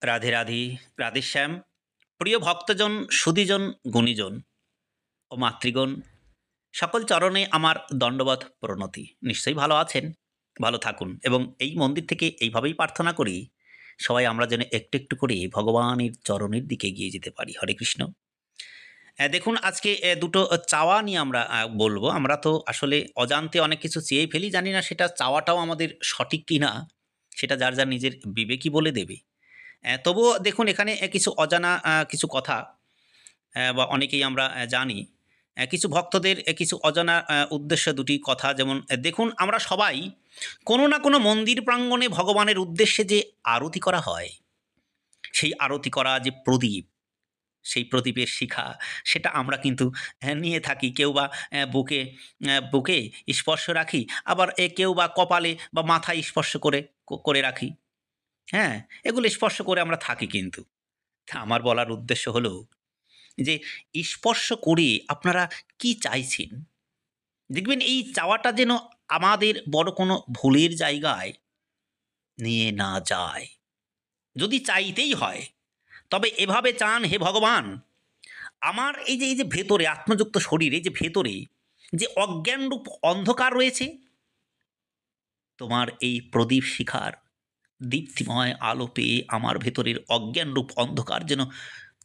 রাধে রাধে, রাধেশ্যাম। প্রিয় ভক্তজন, সুধীজন, গুণীজন ও মাতৃগণ, সকল চরণে আমার দণ্ডবৎ প্রণতি। নিশ্চয়ই ভালো আছেন, ভালো থাকুন এবং এই মন্দির থেকে এইভাবেই প্রার্থনা করি সবাই আমরা যেন একটু একটু করে ভগবানের চরণের দিকে এগিয়ে যেতে পারি। হরে কৃষ্ণ। দেখুন আজকে দুটো চাওয়া নিয়ে আমরা বলবো। আমরা তো আসলে অজান্তে অনেক কিছু চেয়ে ফেলি, জানি না সেটা চাওয়াটাও আমাদের সঠিক কিনা, সেটা যার যার নিজের বিবেকই বলে দেবে। তবুও দেখুন এখানে কিছু অজানা কিছু কথা বা অনেকেই আমরা জানি। কিছু ভক্তদের কিছু অজানা উদ্দেশ্য দুটি কথা, যেমন দেখুন আমরা সবাই কোনো না কোনো মন্দির প্রাঙ্গণে ভগবানের উদ্দেশ্যে যে আরতি করা হয়, সেই আরতি করা যে প্রদীপ, সেই প্রদীপের শিখা, সেটা আমরা কিন্তু নিয়ে থাকি। কেউ বা বুকে স্পর্শ রাখি, আবার কেউ বা কপালে বা মাথায় স্পর্শ করে রাখি। হ্যাঁ, এগুলো স্পর্শ করে আমরা থাকি কিন্তু। তা আমার বলার উদ্দেশ্য হলো যে স্পর্শ করে আপনারা কি চাইছেন? দেখবেন এই চাওয়াটা যেন আমাদের বড় কোনো ভুলের জায়গায় নিয়ে না যায়। যদি চাইতেই হয়, তবে এভাবে চান, হে ভগবান, আমার এই যে ভেতরে আত্মযুক্ত শরীর, এই যে ভেতরে যে অজ্ঞানরূপ অন্ধকার রয়েছে, তোমার এই প্রদীপ শিখার দীপ্তিময় আলো পেয়ে আমার ভেতরের অজ্ঞানরূপ অন্ধকার যেন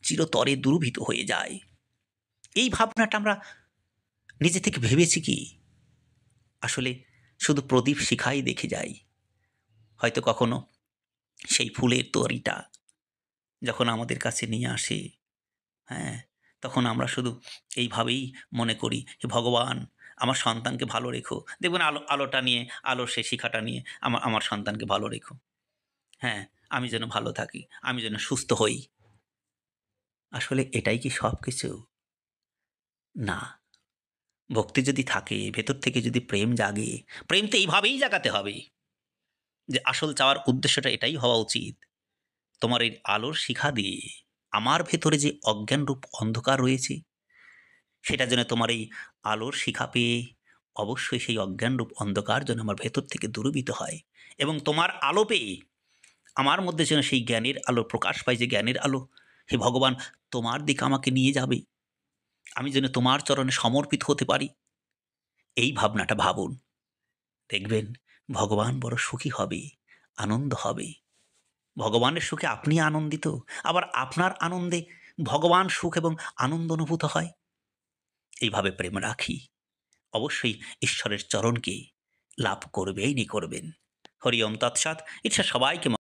চিরতরে দূরীভূত হয়ে যায়। এই ভাবনাটা আমরা নিজে থেকে ভেবেছি কি? আসলে শুধু প্রদীপ শিখাই দেখে যাই। হয়তো কখনো সেই ফুলের তরিটা যখন আমাদের কাছে নিয়ে আসে, হ্যাঁ, তখন আমরা শুধু এইভাবেই মনে করি, হে ভগবান, আমার সন্তানকে ভালো রেখো। দেখবেন আলোটা নিয়ে, আলোর সেই শিখাটা নিয়ে আমার সন্তানকে ভালো রেখো। হ্যাঁ, আমি যেন ভালো থাকি, আমি যেন সুস্থ হই। আসলে এটাই কি সবকিছু? না। ভক্তি যদি থাকে, ভেতর থেকে যদি প্রেম জাগে, প্রেম তো এইভাবেই জাগাতে হবে যে আসল চাওয়ার উদ্দেশ্যটা এটাই হওয়া উচিত। তোমার এই আলোর শিখা দিয়ে আমার ভেতরে যে অজ্ঞানরূপ অন্ধকার রয়েছে, সেটা যেন তোমার এই আলোর শিখা পেয়ে অবশ্যই সেই অজ্ঞানরূপ অন্ধকার যেন আমার ভেতর থেকে দূরীভূত হয় এবং তোমার আলো পেয়ে আমার মধ্যে যেন সেই জ্ঞানের আলো প্রকাশ পায়, যে জ্ঞানের আলো, হে ভগবান, তোমার দিকে আমাকে নিয়ে যাবে। আমি যেন তোমার চরণে সমর্পিত হতে পারি। এই ভাবনাটা ভাবুন। দেখবেন ভগবান বড় সুখী হবে, আনন্দ হবে। ভগবানের সুখে আপনি আনন্দিত, আবার আপনার আনন্দে ভগবান সুখ এবং আনন্দ অনুভূত হয়। এইভাবে প্রেম রাখি, অবশ্যই ঈশ্বরের চরণকে লাভ করবেনই করবেন। হরি ওম তৎসৎ। ইচ্ছা সবাইকে